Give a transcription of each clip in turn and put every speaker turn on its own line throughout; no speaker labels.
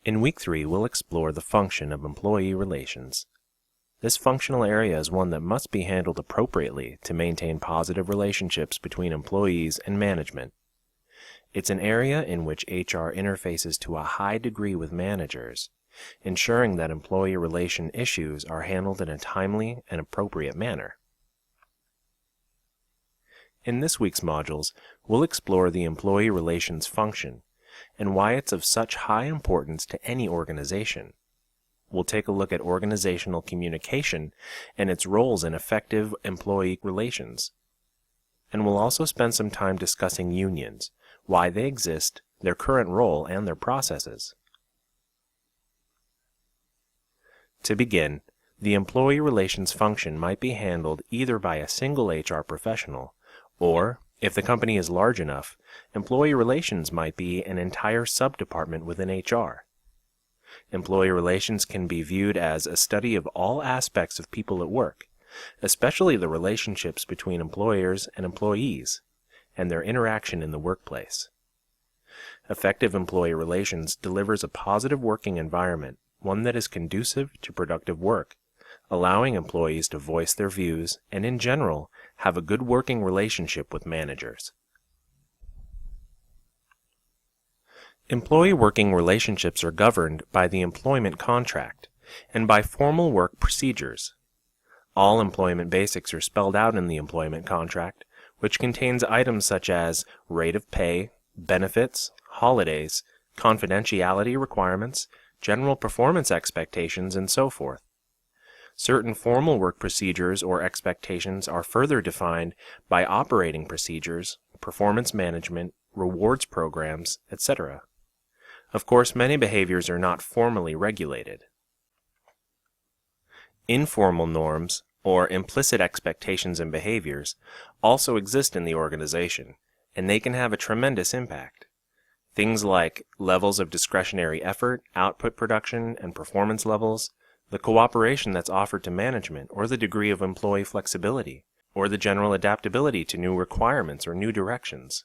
In Week 3, we'll explore the function of employee relations. This functional area is one that must be handled appropriately to maintain positive relationships between employees and management. It's an area in which HR interfaces to a high degree with managers, ensuring that employee relation issues are handled in a timely and appropriate manner. In this week's modules, we'll explore the employee relations function and why it's of such high importance to any organization. We'll take a look at organizational communication and its roles in effective employee relations. And we'll also spend some time discussing unions, why they exist, their current role, and their processes. To begin, the employee relations function might be handled either by a single HR professional, or, if the company is large enough, employee relations might be an entire sub-department within HR. Employee relations can be viewed as a study of all aspects of people at work, especially the relationships between employers and employees, and their interaction in the workplace. Effective employee relations delivers a positive working environment, one that is conducive to productive work, allowing employees to voice their views and, in general, have a good working relationship with managers. Employee working relationships are governed by the employment contract and by formal work procedures. All employment basics are spelled out in the employment contract, which contains items such as rate of pay, benefits, holidays, confidentiality requirements, general performance expectations, and so forth. Certain formal work procedures or expectations are further defined by operating procedures, performance management, rewards programs, etc. Of course, many behaviors are not formally regulated. Informal norms, or implicit expectations and behaviors, also exist in the organization, and they can have a tremendous impact. Things like levels of discretionary effort, output production, and performance levels, the cooperation that's offered to management, or the degree of employee flexibility, or the general adaptability to new requirements or new directions.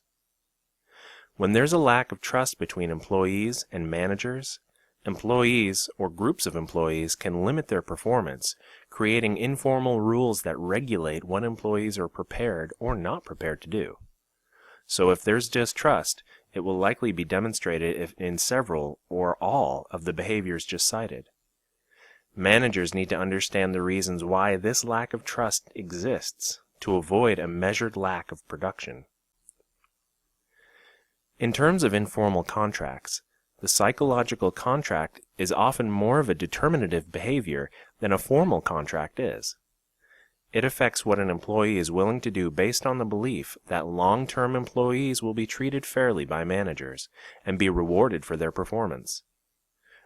When there's a lack of trust between employees and managers, employees or groups of employees can limit their performance, creating informal rules that regulate what employees are prepared or not prepared to do. So if there's distrust, it will likely be demonstrated in several or all of the behaviors just cited. Managers need to understand the reasons why this lack of trust exists to avoid a measured lack of production. In terms of informal contracts, the psychological contract is often more of a determinative behavior than a formal contract is. It affects what an employee is willing to do based on the belief that long-term employees will be treated fairly by managers and be rewarded for their performance.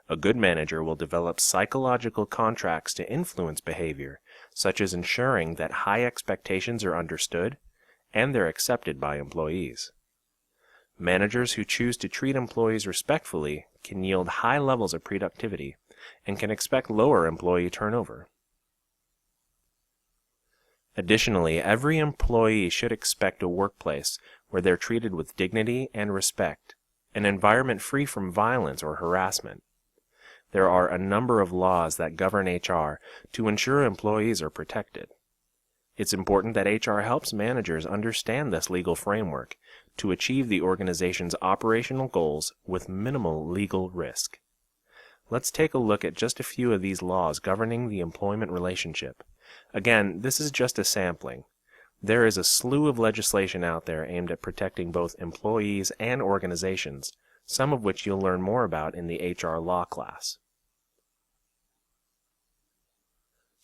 A good manager will develop psychological contracts to influence behavior, such as ensuring that high expectations are understood and they're accepted by employees. Managers who choose to treat employees respectfully can yield high levels of productivity and can expect lower employee turnover. Additionally, every employee should expect a workplace where they're treated with dignity and respect, an environment free from violence or harassment. There are a number of laws that govern HR to ensure employees are protected. It's important that HR helps managers understand this legal framework to achieve the organization's operational goals with minimal legal risk. Let's take a look at just a few of these laws governing the employment relationship. Again, this is just a sampling. There is a slew of legislation out there aimed at protecting both employees and organizations, some of which you'll learn more about in the HR law class.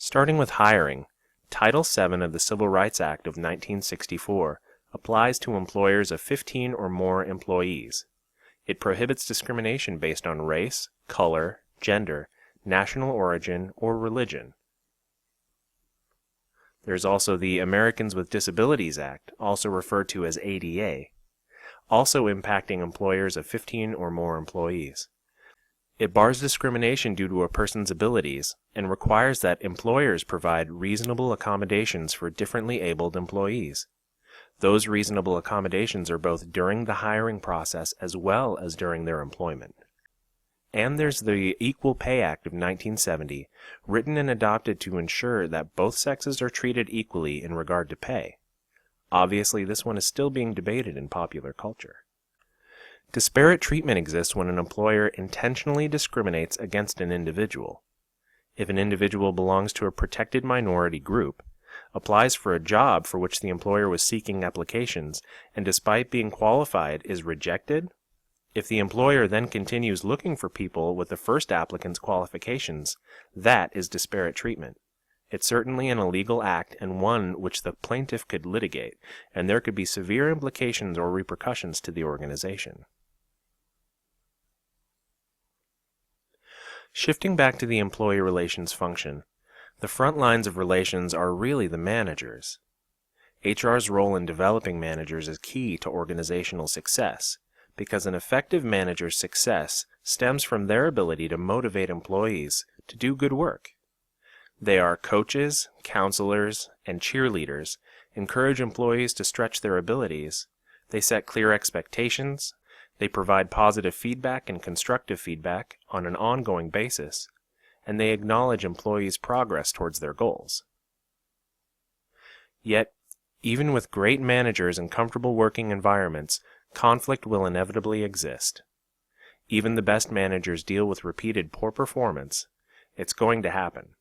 Starting with hiring, Title VII of the Civil Rights Act of 1964 applies to employers of 15 or more employees. It prohibits discrimination based on race, color, gender, national origin, or religion. There's also the Americans with Disabilities Act, also referred to as ADA, also impacting employers of 15 or more employees. It bars discrimination due to a person's abilities and requires that employers provide reasonable accommodations for differently abled employees. Those reasonable accommodations are both during the hiring process as well as during their employment. And there's the Equal Pay Act of 1970, written and adopted to ensure that both sexes are treated equally in regard to pay. Obviously, this one is still being debated in popular culture. Disparate treatment exists when an employer intentionally discriminates against an individual. If an individual belongs to a protected minority group, applies for a job for which the employer was seeking applications, and despite being qualified is rejected, if the employer then continues looking for people with the first applicant's qualifications, that is disparate treatment. It's certainly an illegal act and one which the plaintiff could litigate, and there could be severe implications or repercussions to the organization. Shifting back to the employee relations function, the front lines of relations are really the managers. HR's role in developing managers is key to organizational success, because an effective manager's success stems from their ability to motivate employees to do good work. They are coaches, counselors, and cheerleaders, encourage employees to stretch their abilities, they set clear expectations, they provide positive feedback and constructive feedback on an ongoing basis, and they acknowledge employees' progress towards their goals. Yet, even with great managers and comfortable working environments, conflict will inevitably exist. Even the best managers deal with repeated poor performance. It's going to happen.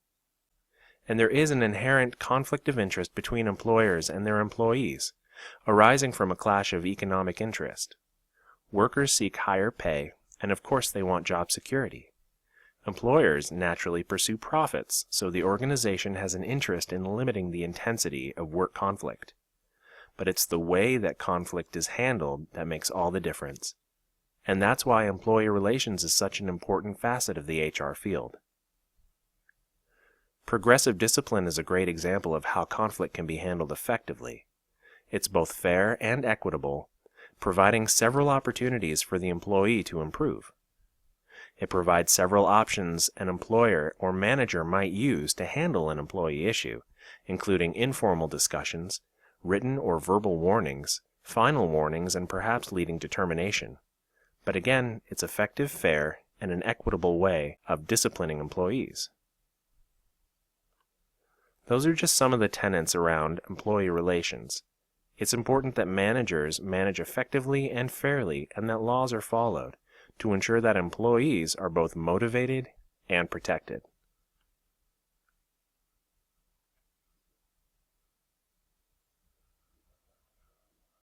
And there is an inherent conflict of interest between employers and their employees, arising from a clash of economic interest. Workers seek higher pay, and of course they want job security. Employers naturally pursue profits, so the organization has an interest in limiting the intensity of work conflict. But it's the way that conflict is handled that makes all the difference. And that's why employee relations is such an important facet of the HR field. Progressive discipline is a great example of how conflict can be handled effectively. It's both fair and equitable, providing several opportunities for the employee to improve. It provides several options an employer or manager might use to handle an employee issue, including informal discussions, written or verbal warnings, final warnings, and perhaps leading to termination. But again, it's effective, fair, and an equitable way of disciplining employees. Those are just some of the tenets around employee relations. It's important that managers manage effectively and fairly and that laws are followed to ensure that employees are both motivated and protected.